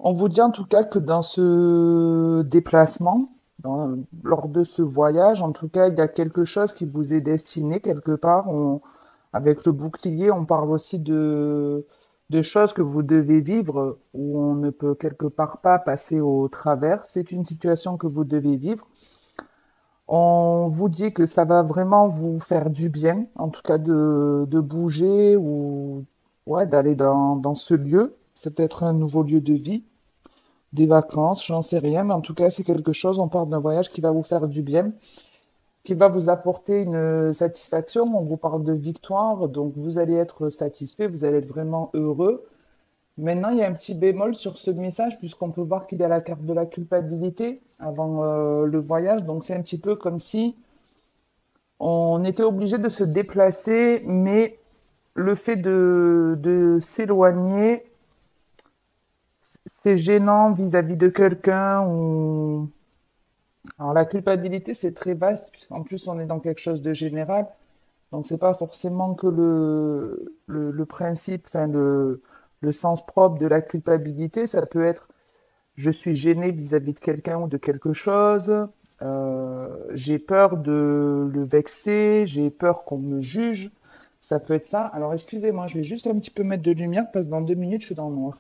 On vous dit en tout cas que dans ce déplacement, lors de ce voyage, en tout cas, il y a quelque chose qui vous est destiné quelque part. Avec le bouclier, on parle aussi de choses que vous devez vivre où on ne peut quelque part pas passer au travers. C'est une situation que vous devez vivre. On vous dit que ça va vraiment vous faire du bien, en tout cas de bouger ou ouais, d'aller dans ce lieu. C'est peut-être un nouveau lieu de vie, des vacances, j'en sais rien, mais en tout cas, c'est quelque chose. On parle d'un voyage qui va vous faire du bien, qui va vous apporter une satisfaction. On vous parle de victoire, donc vous allez être satisfait, vous allez être vraiment heureux. Maintenant, il y a un petit bémol sur ce message, puisqu'on peut voir qu'il y a la carte de la culpabilité avant le voyage. Donc, c'est un petit peu comme si on était obligé de se déplacer, mais le fait de s'éloigner, c'est gênant vis-à-vis de quelqu'un ou alors la culpabilité, c'est très vaste, puisqu'en plus on est dans quelque chose de général. Donc c'est pas forcément que le principe, le sens propre de la culpabilité, ça peut être je suis gêné vis-à-vis de quelqu'un ou de quelque chose, j'ai peur de le vexer, j'ai peur qu'on me juge. Ça peut être ça. Alors excusez-moi, je vais juste un petit peu mettre de lumière parce que dans 2 minutes, je suis dans le noir.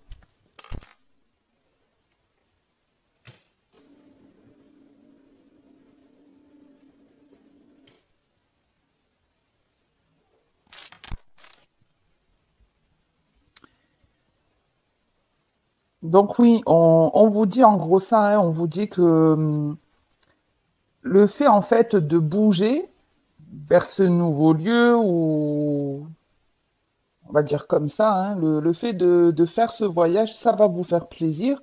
Donc oui, on vous dit en gros ça, hein, on vous dit que le fait en fait de bouger vers ce nouveau lieu ou on va dire comme ça, hein, le fait de faire ce voyage, ça va vous faire plaisir,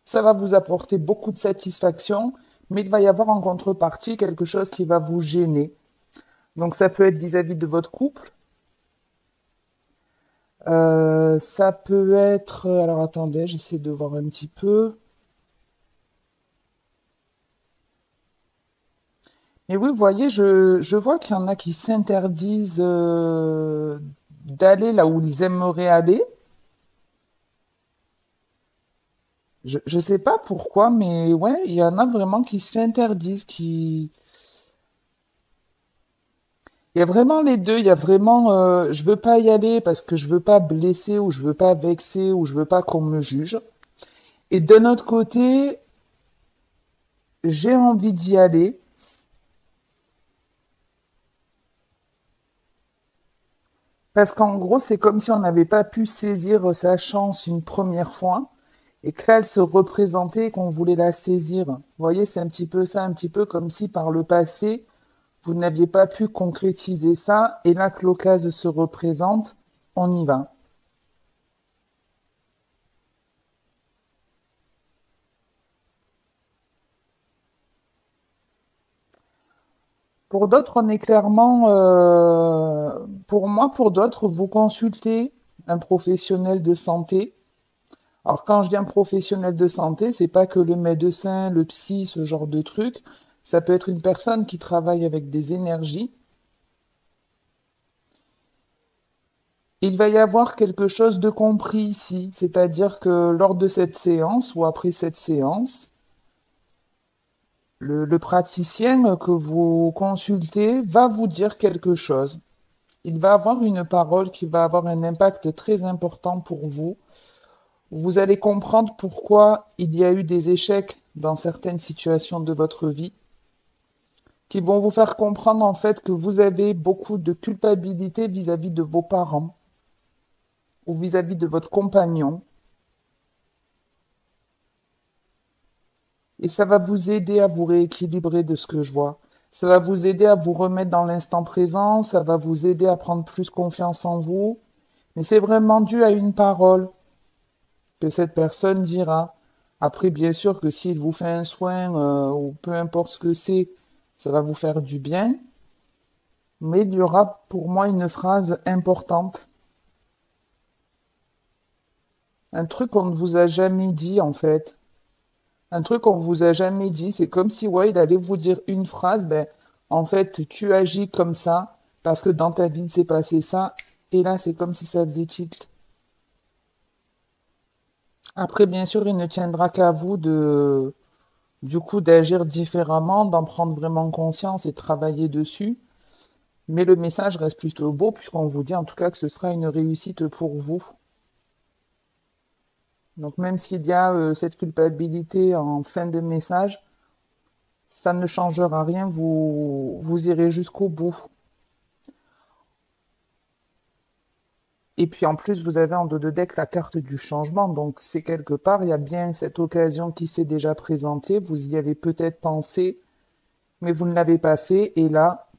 ça va vous apporter beaucoup de satisfaction, mais il va y avoir en contrepartie quelque chose qui va vous gêner. Donc ça peut être vis-à-vis de votre couple, ça peut être... Alors attendez, j'essaie de voir un petit peu. Mais oui, vous voyez, je vois qu'il y en a qui s'interdisent d'aller là où ils aimeraient aller. Je sais pas pourquoi, mais ouais, il y en a vraiment qui se l'interdisent, qui... Il y a vraiment les deux, il y a vraiment je veux pas y aller parce que je veux pas blesser ou je veux pas vexer ou je veux pas qu'on me juge. Et d'un autre côté, j'ai envie d'y aller parce qu'en gros, c'est comme si on n'avait pas pu saisir sa chance une première fois et que là, elle se représentait et qu'on voulait la saisir. Vous voyez, c'est un petit peu ça, un petit peu comme si par le passé, vous n'aviez pas pu concrétiser ça et là que l'occasion se représente, on y va. Pour d'autres, on est clairement, pour moi, pour d'autres, vous consultez un professionnel de santé. Alors quand je dis un professionnel de santé, c'est pas que le médecin, le psy, ce genre de truc. Ça peut être une personne qui travaille avec des énergies. Il va y avoir quelque chose de compris ici, c'est-à-dire que lors de cette séance ou après cette séance, le praticien que vous consultez va vous dire quelque chose. Il va avoir une parole qui va avoir un impact très important pour vous. Vous allez comprendre pourquoi il y a eu des échecs dans certaines situations de votre vie, qui vont vous faire comprendre en fait que vous avez beaucoup de culpabilité vis-à-vis de vos parents ou vis-à-vis de votre compagnon. Et ça va vous aider à vous rééquilibrer de ce que je vois. Ça va vous aider à vous remettre dans l'instant présent, ça va vous aider à prendre plus confiance en vous. Mais c'est vraiment dû à une parole que cette personne dira. Après, bien sûr que s'il vous fait un soin ou peu importe ce que c'est, ça va vous faire du bien. Mais il y aura pour moi une phrase importante, un truc qu'on ne vous a jamais dit en fait. Un truc qu'on vous a jamais dit, c'est comme si ouais, il allait vous dire une phrase, ben en fait tu agis comme ça parce que dans ta vie il s'est passé ça et là c'est comme si ça faisait tilt. Après, bien sûr, il ne tiendra qu'à vous du coup, d'agir différemment, d'en prendre vraiment conscience et de travailler dessus. Mais le message reste plutôt beau puisqu'on vous dit en tout cas que ce sera une réussite pour vous. Donc même s'il y a cette culpabilité en fin de message, ça ne changera rien, vous irez jusqu'au bout. Et puis en plus, vous avez en dos de deck la carte du changement, donc c'est quelque part, il y a bien cette occasion qui s'est déjà présentée, vous y avez peut-être pensé, mais vous ne l'avez pas fait, et là,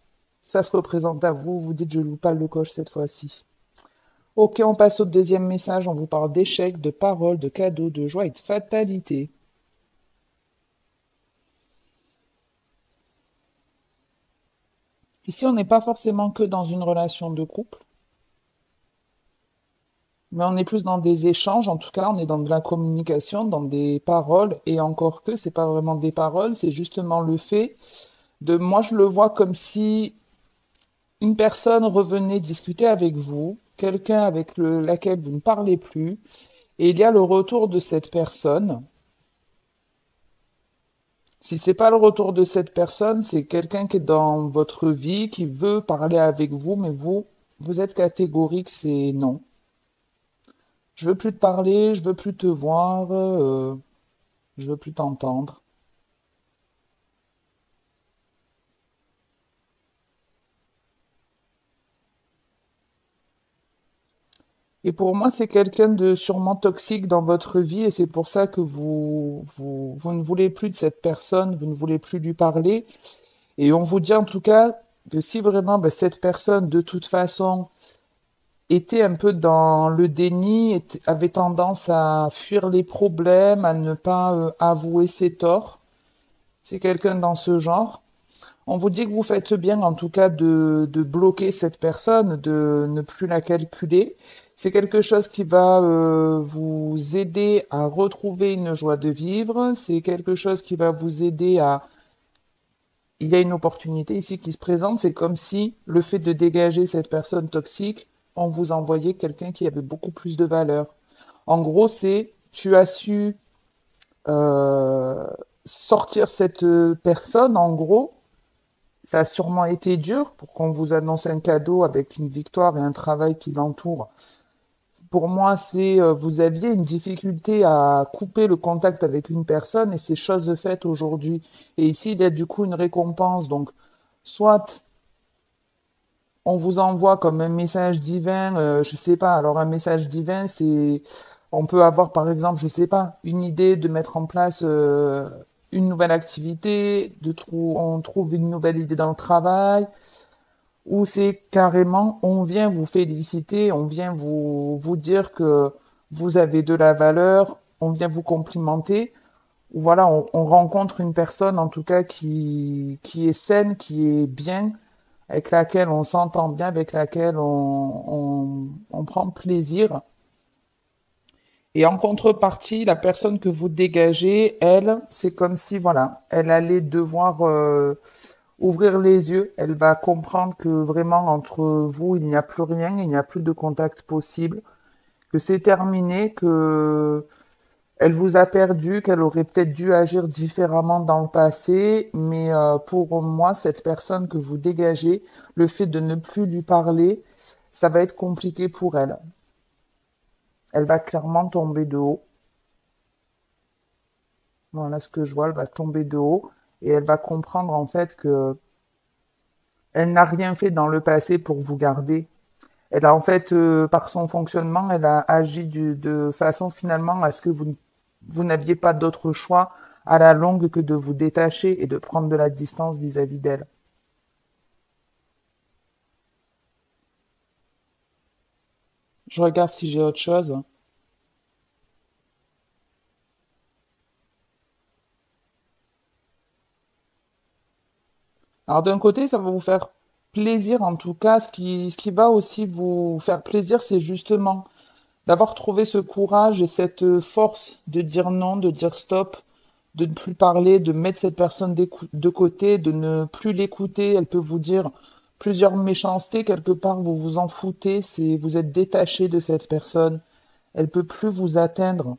ça se représente à vous, vous dites je loue pas le coche cette fois-ci. Ok, on passe au deuxième message, on vous parle d'échecs, de paroles, de cadeaux, de joie et de fatalité. Ici, on n'est pas forcément que dans une relation de couple, mais on est plus dans des échanges, en tout cas, on est dans de la communication, dans des paroles, et encore que c'est pas vraiment des paroles, c'est justement le fait de, moi je le vois comme si une personne revenait discuter avec vous, quelqu'un avec laquelle vous ne parlez plus, et il y a le retour de cette personne. Si c'est pas le retour de cette personne, c'est quelqu'un qui est dans votre vie, qui veut parler avec vous, mais vous êtes catégorique, c'est non. Je veux plus te parler, je veux plus te voir, je veux plus t'entendre. Et pour moi, c'est quelqu'un de sûrement toxique dans votre vie et c'est pour ça que vous ne voulez plus de cette personne, vous ne voulez plus lui parler. Et on vous dit en tout cas que si vraiment ben, cette personne, de toute façon, était un peu dans le déni, avait tendance à fuir les problèmes, à ne pas avouer ses torts, c'est quelqu'un dans ce genre. On vous dit que vous faites bien, en tout cas, de bloquer cette personne, de ne plus la calculer. C'est quelque chose qui va vous aider à retrouver une joie de vivre. C'est quelque chose qui va vous aider à... Il y a une opportunité ici qui se présente. C'est comme si le fait de dégager cette personne toxique, on vous envoyait quelqu'un qui avait beaucoup plus de valeur. En gros, c'est tu as su euh, sortir cette personne, en gros, ça a sûrement été dur pour qu'on vous annonce un cadeau avec une victoire et un travail qui l'entoure. Pour moi, c'est vous aviez une difficulté à couper le contact avec une personne et c'est chose faite aujourd'hui. Et ici, il y a du coup une récompense. Donc, soit on vous envoie comme un message divin, je sais pas. Alors un message divin, c'est on peut avoir par exemple, je sais pas, une idée de mettre en place une nouvelle activité, on trouve une nouvelle idée dans le travail ou c'est carrément on vient vous féliciter, on vient vous dire que vous avez de la valeur, on vient vous complimenter. Ou voilà, on rencontre une personne en tout cas qui est saine, qui est bien, avec laquelle on s'entend bien, avec laquelle on prend plaisir. Et en contrepartie, la personne que vous dégagez, elle, c'est comme si, voilà, elle allait devoir ouvrir les yeux. Elle va comprendre que vraiment entre vous, il n'y a plus rien, il n'y a plus de contact possible, que c'est terminé, que elle vous a perdu, qu'elle aurait peut-être dû agir différemment dans le passé, mais pour moi, cette personne que vous dégagez, le fait de ne plus lui parler, ça va être compliqué pour elle. Elle va clairement tomber de haut. Voilà ce que je vois, elle va tomber de haut et elle va comprendre en fait que elle n'a rien fait dans le passé pour vous garder. Elle a en fait, par son fonctionnement, elle a agi de façon finalement à ce que vous n'aviez pas d'autre choix à la longue que de vous détacher et de prendre de la distance vis-à-vis d'elle. Je regarde si j'ai autre chose. Alors d'un côté, ça va vous faire plaisir en tout cas. Ce qui va aussi vous faire plaisir, c'est justement d'avoir trouvé ce courage et cette force de dire non, de dire stop, de ne plus parler, de mettre cette personne de côté, de ne plus l'écouter. Elle peut vous dire plusieurs méchancetés, quelque part, vous vous en foutez, vous êtes détaché de cette personne. Elle peut plus vous atteindre.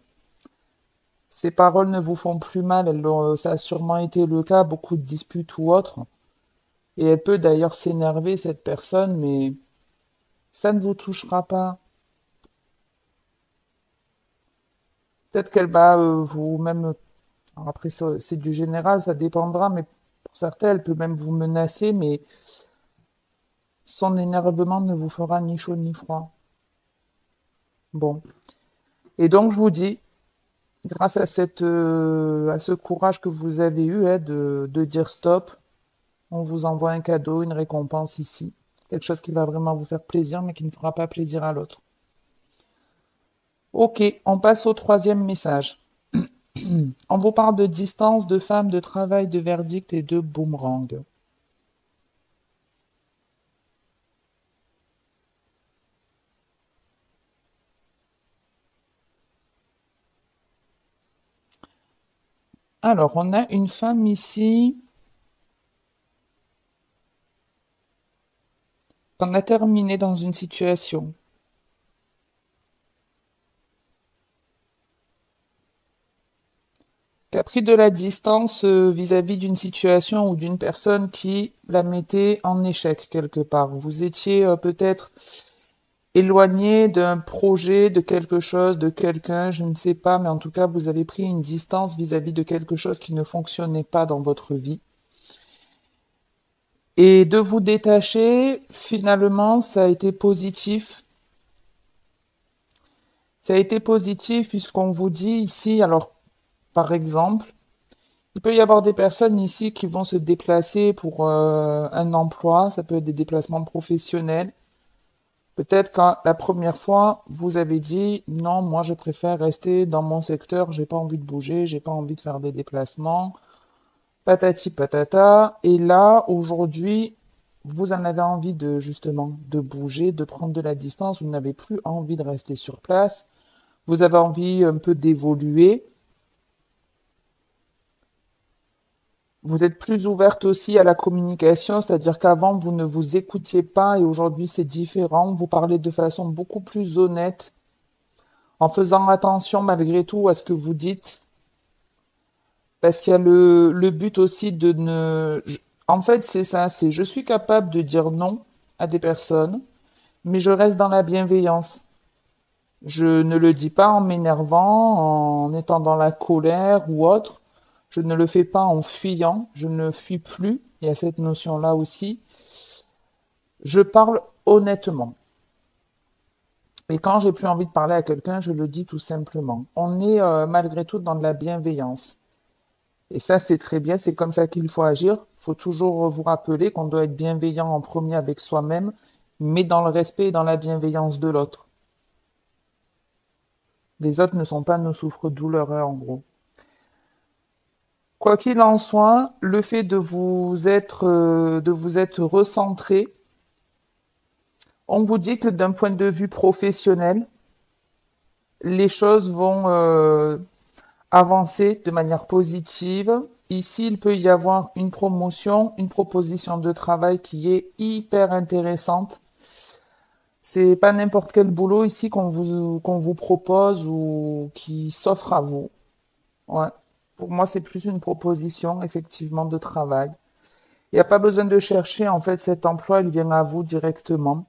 Ces paroles ne vous font plus mal, ça a sûrement été le cas, beaucoup de disputes ou autres. Et elle peut d'ailleurs s'énerver, cette personne, mais ça ne vous touchera pas. Peut-être qu'elle va vous même. Alors après, c'est du général, ça dépendra, mais pour certains, elle peut même vous menacer, mais son énervement ne vous fera ni chaud ni froid. Bon. Et donc, je vous dis, grâce à à ce courage que vous avez eu, hein, de dire stop, on vous envoie un cadeau, une récompense ici. Quelque chose qui va vraiment vous faire plaisir, mais qui ne fera pas plaisir à l'autre. Ok, on passe au troisième message. On vous parle de distance, de femme, de travail, de verdict et de boomerang. Alors, on a une femme ici qu'on a terminé dans une situation, qui a pris de la distance vis-à-vis d'une situation ou d'une personne qui la mettait en échec quelque part. Vous étiez peut-être éloigné d'un projet, de quelque chose, de quelqu'un, je ne sais pas, mais en tout cas, vous avez pris une distance vis-à-vis de quelque chose qui ne fonctionnait pas dans votre vie. Et de vous détacher, finalement, ça a été positif. Ça a été positif puisqu'on vous dit ici, alors, par exemple, il peut y avoir des personnes ici qui vont se déplacer pour un emploi, ça peut être des déplacements professionnels. Peut-être quand la première fois, vous avez dit non, moi je préfère rester dans mon secteur, j'ai pas envie de bouger, j'ai pas envie de faire des déplacements, patati patata. Et là, aujourd'hui, vous en avez envie de justement de bouger, de prendre de la distance, vous n'avez plus envie de rester sur place, vous avez envie un peu d'évoluer. Vous êtes plus ouverte aussi à la communication, c'est-à-dire qu'avant, vous ne vous écoutiez pas et aujourd'hui, c'est différent. Vous parlez de façon beaucoup plus honnête, en faisant attention malgré tout à ce que vous dites, parce qu'il y a le but aussi de ne... En fait, c'est ça, c'est je suis capable de dire non à des personnes, mais je reste dans la bienveillance. Je ne le dis pas en m'énervant, en étant dans la colère ou autre. Je ne le fais pas en fuyant, je ne fuis plus. Il y a cette notion-là aussi. Je parle honnêtement. Et quand j'ai plus envie de parler à quelqu'un, je le dis tout simplement. On est malgré tout dans de la bienveillance. Et ça, c'est très bien, c'est comme ça qu'il faut agir. Il faut toujours vous rappeler qu'on doit être bienveillant en premier avec soi-même, mais dans le respect et dans la bienveillance de l'autre. Les autres ne sont pas nos souffres-douleurs, hein, en gros. Quoi qu'il en soit, le fait de vous être recentré, on vous dit que d'un point de vue professionnel, les choses vont avancer de manière positive. Ici, il peut y avoir une promotion, une proposition de travail qui est hyper intéressante. C'est pas n'importe quel boulot ici qu'on vous propose ou qui s'offre à vous. Ouais. Pour moi, c'est plus une proposition, effectivement, de travail. Il n'y a pas besoin de chercher, en fait, cet emploi, il vient à vous directement.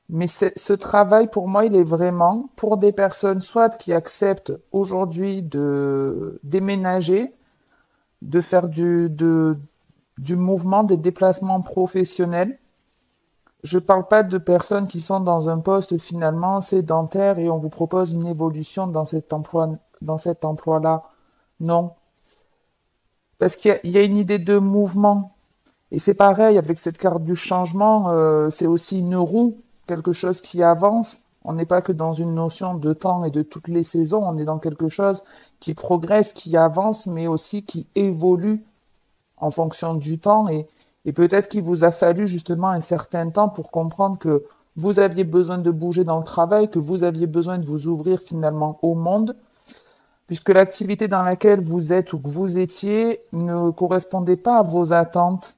Mais ce travail, pour moi, il est vraiment pour des personnes soit qui acceptent aujourd'hui de déménager, de faire du mouvement, des déplacements professionnels. Je parle pas de personnes qui sont dans un poste finalement sédentaire et on vous propose une évolution dans cet emploi-là. Non. Parce il y a une idée de mouvement. Et c'est pareil avec cette carte du changement, c'est aussi une roue, quelque chose qui avance. On n'est pas que dans une notion de temps et de toutes les saisons, on est dans quelque chose qui progresse, qui avance, mais aussi qui évolue en fonction du temps. Et peut-être qu'il vous a fallu justement un certain temps pour comprendre que vous aviez besoin de bouger dans le travail, que vous aviez besoin de vous ouvrir finalement au monde, puisque l'activité dans laquelle vous êtes ou que vous étiez ne correspondait pas à vos attentes.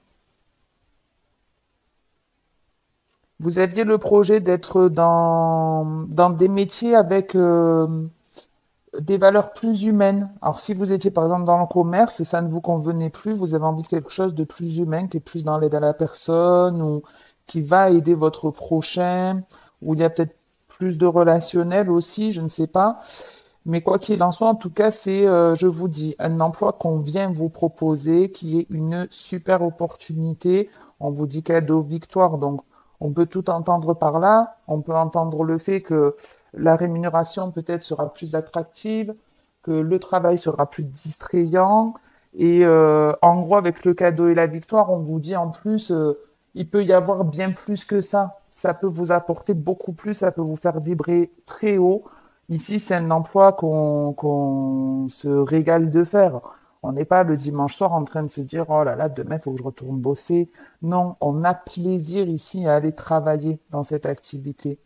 Vous aviez le projet d'être dans des métiers avec des valeurs plus humaines. Alors si vous étiez par exemple dans le commerce et ça ne vous convenait plus, vous avez envie de quelque chose de plus humain, qui est plus dans l'aide à la personne ou qui va aider votre prochain, où il y a peut-être plus de relationnel aussi, je ne sais pas. Mais quoi qu'il en soit, en tout cas, c'est, je vous dis, un emploi qu'on vient vous proposer, qui est une super opportunité. On vous dit cadeau victoire, donc on peut tout entendre par là. On peut entendre le fait que la rémunération peut-être sera plus attractive, que le travail sera plus distrayant. Et en gros, avec le cadeau et la victoire, on vous dit en plus, il peut y avoir bien plus que ça. Ça peut vous apporter beaucoup plus, ça peut vous faire vibrer très haut. Ici, c'est un emploi qu'on se régale de faire. On n'est pas le dimanche soir en train de se dire, oh là là, demain, il faut que je retourne bosser. Non, on a plaisir ici à aller travailler dans cette activité.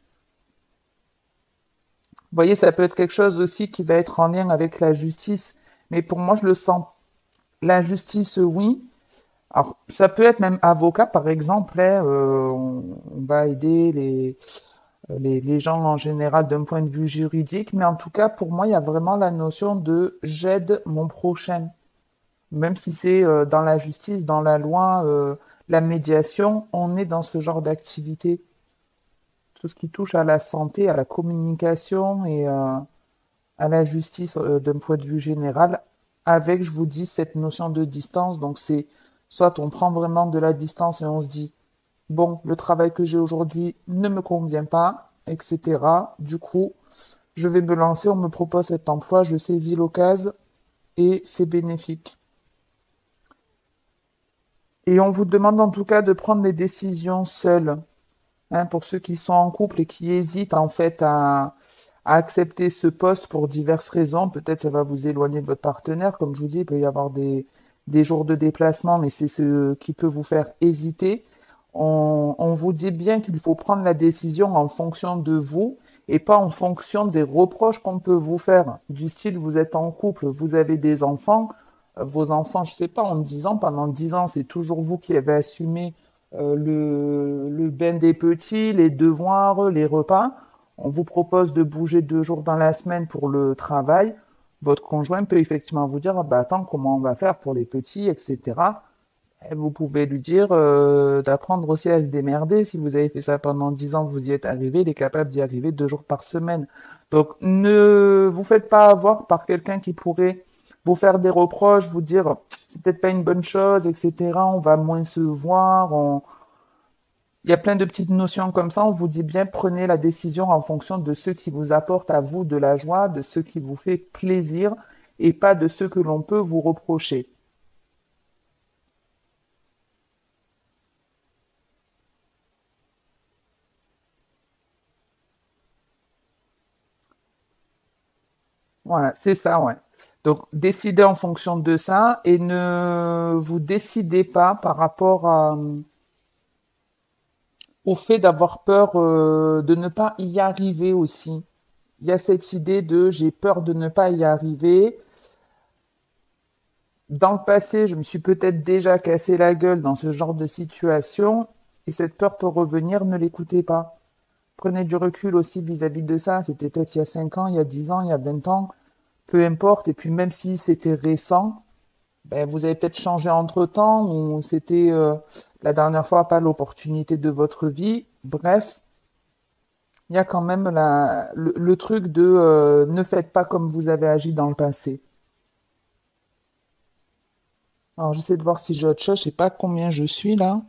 Vous voyez, ça peut être quelque chose aussi qui va être en lien avec la justice. Mais pour moi, je le sens. La justice, oui. Alors, ça peut être même avocat, par exemple. Hein, on va aider les gens en général d'un point de vue juridique, mais en tout cas, pour moi, il y a vraiment la notion de j'aide mon prochain. Même si c'est dans la justice, dans la loi, la médiation, on est dans ce genre d'activité. Tout ce qui touche à la santé, à la communication et à la justice d'un point de vue général, avec, je vous dis, cette notion de distance. Donc c'est soit on prend vraiment de la distance et on se dit, bon, le travail que j'ai aujourd'hui ne me convient pas, etc. Du coup, je vais me lancer, on me propose cet emploi, je saisis l'occasion et c'est bénéfique. Et on vous demande en tout cas de prendre les décisions seuls. Hein, pour ceux qui sont en couple et qui hésitent en fait à accepter ce poste pour diverses raisons, peut-être ça va vous éloigner de votre partenaire. Comme je vous dis, il peut y avoir des jours de déplacement, mais c'est ce qui peut vous faire hésiter. On vous dit bien qu'il faut prendre la décision en fonction de vous et pas en fonction des reproches qu'on peut vous faire. Du style, vous êtes en couple, vous avez des enfants, vos enfants, je sais pas, en 10 ans, pendant 10 ans, c'est toujours vous qui avez assumé le bain des petits, les devoirs, les repas. On vous propose de bouger 2 jours dans la semaine pour le travail. Votre conjoint peut effectivement vous dire, ah bah attends, comment on va faire pour les petits, etc. Et vous pouvez lui dire d'apprendre aussi à se démerder. Si vous avez fait ça pendant 10 ans, vous y êtes arrivé, il est capable d'y arriver 2 jours par semaine. Donc ne vous faites pas avoir par quelqu'un qui pourrait vous faire des reproches, vous dire c'est peut-être pas une bonne chose, etc. On va moins se voir. Il y a plein de petites notions comme ça. On vous dit bien, prenez la décision en fonction de ce qui vous apporte à vous de la joie, de ce qui vous fait plaisir et pas de ce que l'on peut vous reprocher. Voilà, c'est ça, ouais. Donc, décidez en fonction de ça et ne vous décidez pas par rapport au fait d'avoir peur de ne pas y arriver aussi. Il y a cette idée de j'ai peur de ne pas y arriver. Dans le passé, je me suis peut-être déjà cassé la gueule dans ce genre de situation et cette peur peut revenir, ne l'écoutez pas. Prenez du recul aussi vis-à-vis de ça. C'était peut-être il y a 5 ans, il y a 10 ans, il y a 20 ans, peu importe. Et puis même si c'était récent, ben, vous avez peut-être changé entre-temps ou c'était la dernière fois pas l'opportunité de votre vie. Bref, il y a quand même le truc de ne faites pas comme vous avez agi dans le passé. Alors j'essaie de voir si j'ai autre chose, je sais pas combien je suis là.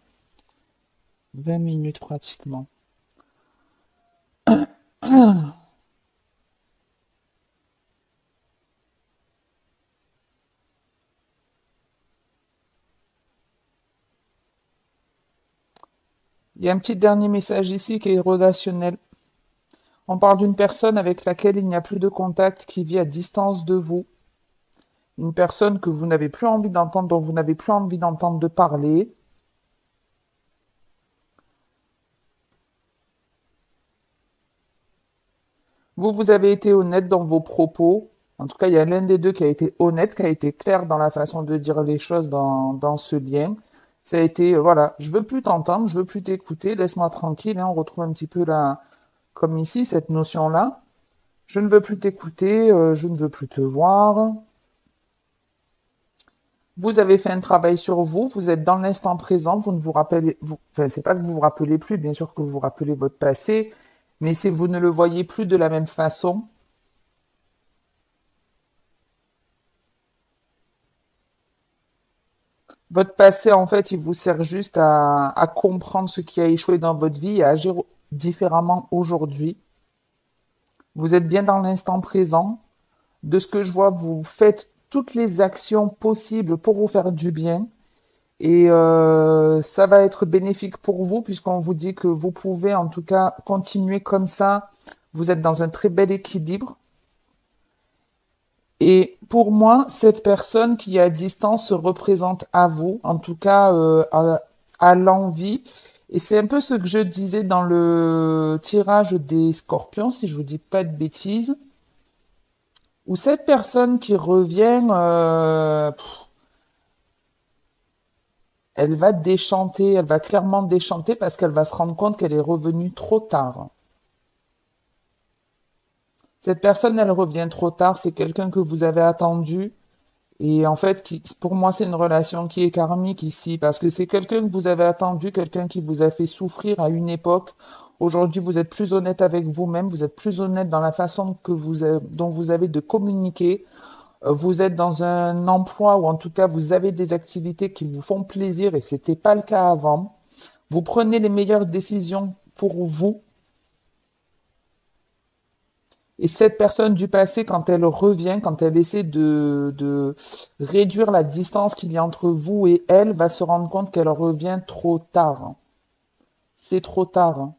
20 minutes pratiquement. Il y a un petit dernier message ici qui est relationnel. On parle d'une personne avec laquelle il n'y a plus de contact, qui vit à distance de vous. Une personne que vous n'avez plus envie d'entendre, dont vous n'avez plus envie d'entendre de parler. Vous, vous avez été honnête dans vos propos. En tout cas, il y a l'un des deux qui a été honnête, qui a été clair dans la façon de dire les choses dans ce lien. Ça a été, voilà, je veux plus t'entendre, je veux plus t'écouter, laisse-moi tranquille, hein, on retrouve un petit peu la, comme ici, cette notion-là. Je ne veux plus t'écouter, je ne veux plus te voir. Vous avez fait un travail sur vous, vous êtes dans l'instant présent, vous ne vous rappelez, enfin, c'est pas que vous vous rappelez plus, bien sûr que vous vous rappelez votre passé, mais c'est vous ne le voyez plus de la même façon. Votre passé, en fait, il vous sert juste à comprendre ce qui a échoué dans votre vie et à agir différemment aujourd'hui. Vous êtes bien dans l'instant présent. De ce que je vois, vous faites toutes les actions possibles pour vous faire du bien. Et ça va être bénéfique pour vous puisqu'on vous dit que vous pouvez en tout cas continuer comme ça. Vous êtes dans un très bel équilibre. Et pour moi, cette personne qui est à distance se représente à vous, en tout cas à l'envie. Et c'est un peu ce que je disais dans le tirage des scorpions, si je vous dis pas de bêtises, où cette personne qui revient, elle va déchanter, elle va clairement déchanter parce qu'elle va se rendre compte qu'elle est revenue trop tard. Cette personne, elle revient trop tard, c'est quelqu'un que vous avez attendu. Et en fait, pour moi, c'est une relation qui est karmique ici, parce que c'est quelqu'un que vous avez attendu, quelqu'un qui vous a fait souffrir à une époque. Aujourd'hui, vous êtes plus honnête avec vous-même, vous êtes plus honnête dans la façon que dont vous avez de communiquer. Vous êtes dans un emploi ou en tout cas, vous avez des activités qui vous font plaisir et c'était pas le cas avant. Vous prenez les meilleures décisions pour vous. Et cette personne du passé, quand elle revient, quand elle essaie de réduire la distance qu'il y a entre vous et elle, va se rendre compte qu'elle revient trop tard. C'est trop tard.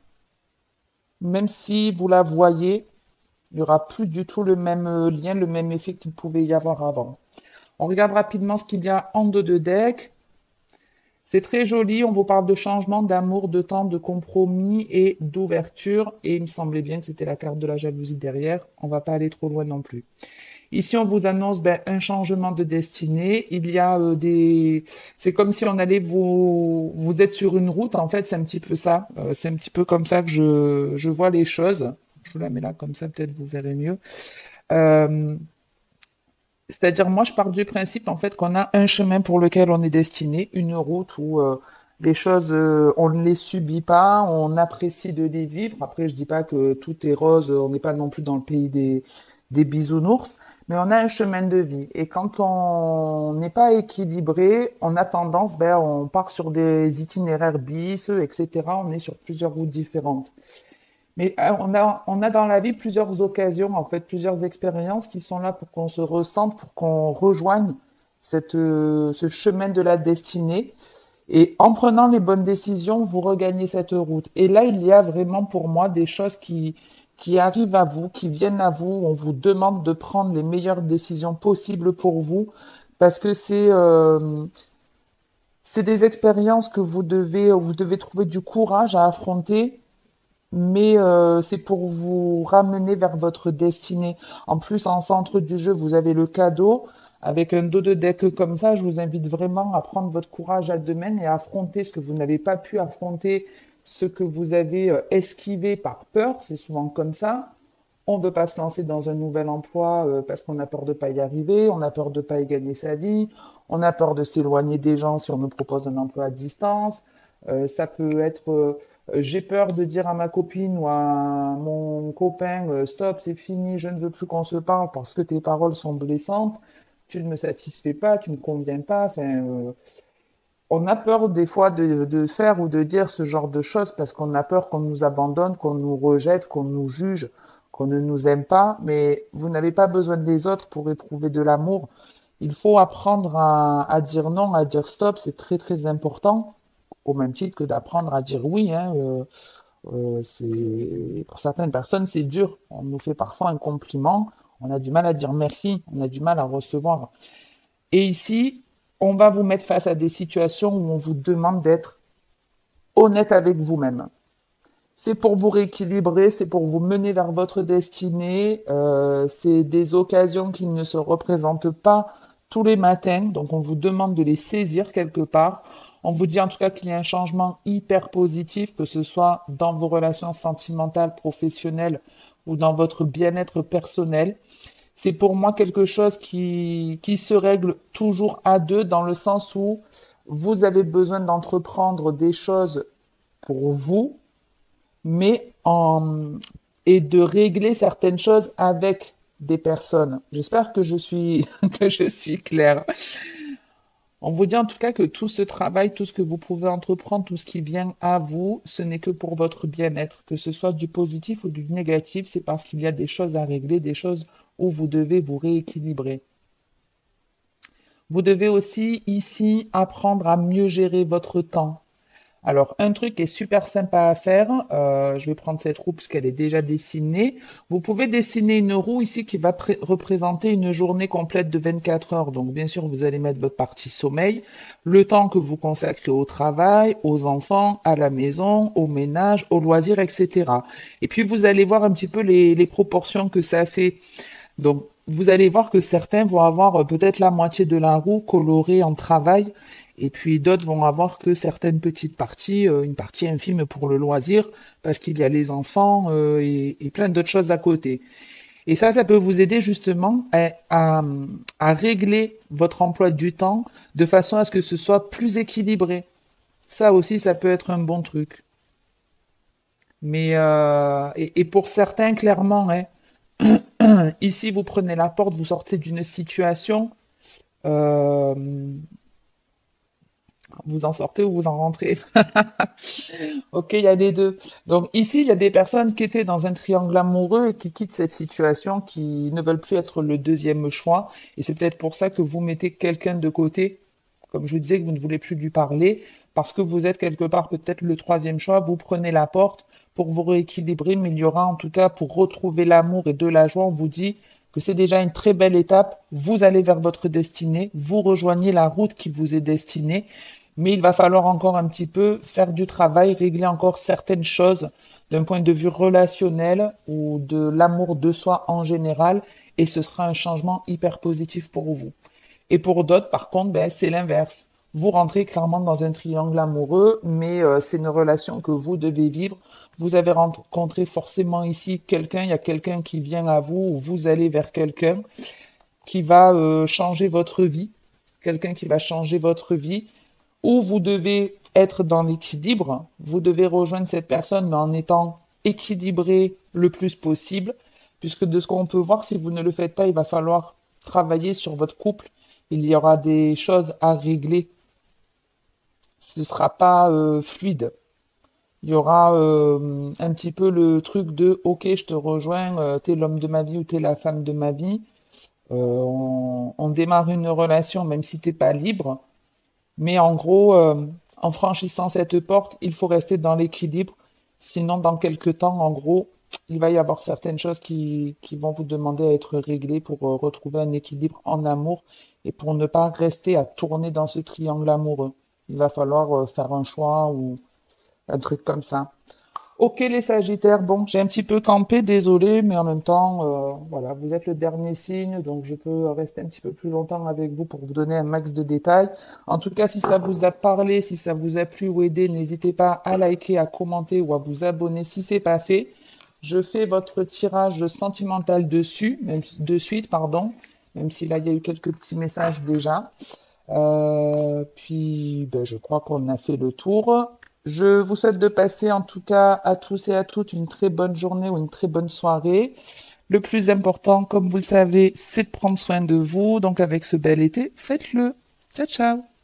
Même si vous la voyez, il n'y aura plus du tout le même lien, le même effet qu'il pouvait y avoir avant. On regarde rapidement ce qu'il y a en dos de deck. C'est très joli, on vous parle de changement, d'amour, de temps, de compromis et d'ouverture. Et il me semblait bien que c'était la carte de la jalousie derrière. On va pas aller trop loin non plus. Ici, on vous annonce un changement de destinée. Il y a des... C'est comme si on allait vous êtes sur une route. En fait, c'est un petit peu ça. C'est un petit peu comme ça que je vois les choses. Je vous la mets là comme ça, peut-être vous verrez mieux. Euh, C'est-à-dire, moi, je pars du principe, en fait, qu'on a un chemin pour lequel on est destiné, une route où les choses, on ne les subit pas, on apprécie de les vivre. Après, je dis pas que tout est rose, on n'est pas non plus dans le pays des bisounours, mais on a un chemin de vie. Et quand on n'est pas équilibré, on a tendance, on part sur des itinéraires bis, etc. On est sur plusieurs routes différentes. Mais on a dans la vie plusieurs occasions, en fait, plusieurs expériences qui sont là pour qu'on se ressente, pour qu'on rejoigne ce chemin de la destinée. Et en prenant les bonnes décisions, vous regagnez cette route. Et là, il y a vraiment pour moi des choses qui arrivent à vous, qui viennent à vous. On vous demande de prendre les meilleures décisions possibles pour vous, parce que c'est des expériences que vous devez trouver du courage à affronter, mais c'est pour vous ramener vers votre destinée. En plus, en centre du jeu, vous avez le cadeau. Avec un dos de deck comme ça, je vous invite vraiment à prendre votre courage à deux mains et à affronter ce que vous n'avez pas pu affronter, ce que vous avez esquivé par peur. C'est souvent comme ça. On ne veut pas se lancer dans un nouvel emploi parce qu'on a peur de pas y arriver, on a peur de pas y gagner sa vie, on a peur de s'éloigner des gens si on nous propose un emploi à distance. Ça peut être j'ai peur de dire à ma copine ou à mon copain stop, c'est fini, je ne veux plus qu'on se parle parce que tes paroles sont blessantes, tu ne me satisfais pas, tu ne me conviens pas. Enfin, on a peur des fois de faire ou de dire ce genre de choses parce qu'on a peur qu'on nous abandonne, qu'on nous rejette, qu'on nous juge, qu'on ne nous aime pas. Mais vous n'avez pas besoin des autres pour éprouver de l'amour. Il faut apprendre à dire non, à dire stop. C'est très très important. Au même titre que d'apprendre à dire oui. Hein, pour certaines personnes, c'est dur. On nous fait parfois un compliment. On a du mal à dire merci. On a du mal à recevoir. Et ici, on va vous mettre face à des situations où on vous demande d'être honnête avec vous-même. C'est pour vous rééquilibrer, c'est pour vous mener vers votre destinée. C'est des occasions qui ne se représentent pas tous les matins, donc on vous demande de les saisir quelque part. On vous dit en tout cas qu'il y a un changement hyper positif, que ce soit dans vos relations sentimentales, professionnelles ou dans votre bien-être personnel. C'est pour moi quelque chose qui se règle toujours à deux, dans le sens où vous avez besoin d'entreprendre des choses pour vous, mais et de régler certaines choses avec des personnes. J'espère que je suis, que je suis claire. On vous dit en tout cas que tout ce travail, tout ce que vous pouvez entreprendre, tout ce qui vient à vous, ce n'est que pour votre bien-être. Que ce soit du positif ou du négatif, c'est parce qu'il y a des choses à régler, des choses où vous devez vous rééquilibrer. Vous devez aussi ici apprendre à mieux gérer votre temps. Alors, un truc qui est super sympa à faire, je vais prendre cette roue parce qu'elle est déjà dessinée. Vous pouvez dessiner une roue ici qui va représenter une journée complète de 24 heures. Donc, bien sûr, vous allez mettre votre partie sommeil, le temps que vous consacrez au travail, aux enfants, à la maison, au ménage, aux loisirs, etc. Et puis, vous allez voir un petit peu les proportions que ça fait. Donc, vous allez voir que certains vont avoir peut-être la moitié de la roue colorée en travail, et puis d'autres vont avoir que certaines petites parties, une partie infime pour le loisir, parce qu'il y a les enfants et plein d'autres choses à côté. Et ça peut vous aider justement à régler votre emploi du temps de façon à ce que ce soit plus équilibré. Ça aussi, ça peut être un bon truc. Mais et pour certains, clairement, hein, ici, vous prenez la porte, vous sortez d'une situation, euh, vous en sortez ou vous en rentrez. Ok, il y a les deux. Donc ici, il y a des personnes qui étaient dans un triangle amoureux et qui quittent cette situation, qui ne veulent plus être le deuxième choix. Et c'est peut-être pour ça que vous mettez quelqu'un de côté, comme je vous disais, que vous ne voulez plus lui parler, parce que vous êtes quelque part peut-être le troisième choix. Vous prenez la porte pour vous rééquilibrer, mais il y aura en tout cas pour retrouver l'amour et de la joie, on vous dit que c'est déjà une très belle étape. Vous allez vers votre destinée, vous rejoignez la route qui vous est destinée, mais il va falloir encore un petit peu faire du travail, régler encore certaines choses d'un point de vue relationnel ou de l'amour de soi en général, et ce sera un changement hyper positif pour vous. Et pour d'autres, par contre, ben, c'est l'inverse. Vous rentrez clairement dans un triangle amoureux, mais c'est une relation que vous devez vivre. Vous avez rencontré forcément ici quelqu'un, il y a quelqu'un qui vient à vous, ou vous allez vers quelqu'un qui va changer votre vie, quelqu'un qui va changer votre vie, ou vous devez être dans l'équilibre, vous devez rejoindre cette personne, mais en étant équilibré le plus possible, puisque de ce qu'on peut voir, si vous ne le faites pas, il va falloir travailler sur votre couple. Il y aura des choses à régler. Ce sera pas fluide. Il y aura un petit peu le truc de OK, je te rejoins, t'es l'homme de ma vie ou t'es la femme de ma vie. On démarre une relation même si t'es pas libre. Mais en gros, en franchissant cette porte, il faut rester dans l'équilibre. Sinon, dans quelques temps, en gros, il va y avoir certaines choses qui vont vous demander à être réglées pour retrouver un équilibre en amour et pour ne pas rester à tourner dans ce triangle amoureux. Il va falloir faire un choix ou un truc comme ça. Ok les Sagittaires, bon, j'ai un petit peu campé, désolé, mais en même temps, voilà, vous êtes le dernier signe, donc je peux rester un petit peu plus longtemps avec vous pour vous donner un max de détails. En tout cas, si ça vous a parlé, si ça vous a plu ou aidé, n'hésitez pas à liker, à commenter ou à vous abonner si c'est pas fait. Je fais votre tirage sentimental dessus, même, de suite, pardon, même si là il y a eu quelques petits messages déjà. Puis, ben, je crois qu'on a fait le tour. Je vous souhaite de passer en tout cas à tous et à toutes une très bonne journée ou une très bonne soirée. Le plus important, comme vous le savez, c'est de prendre soin de vous. Donc avec ce bel été, faites-le. Ciao, ciao.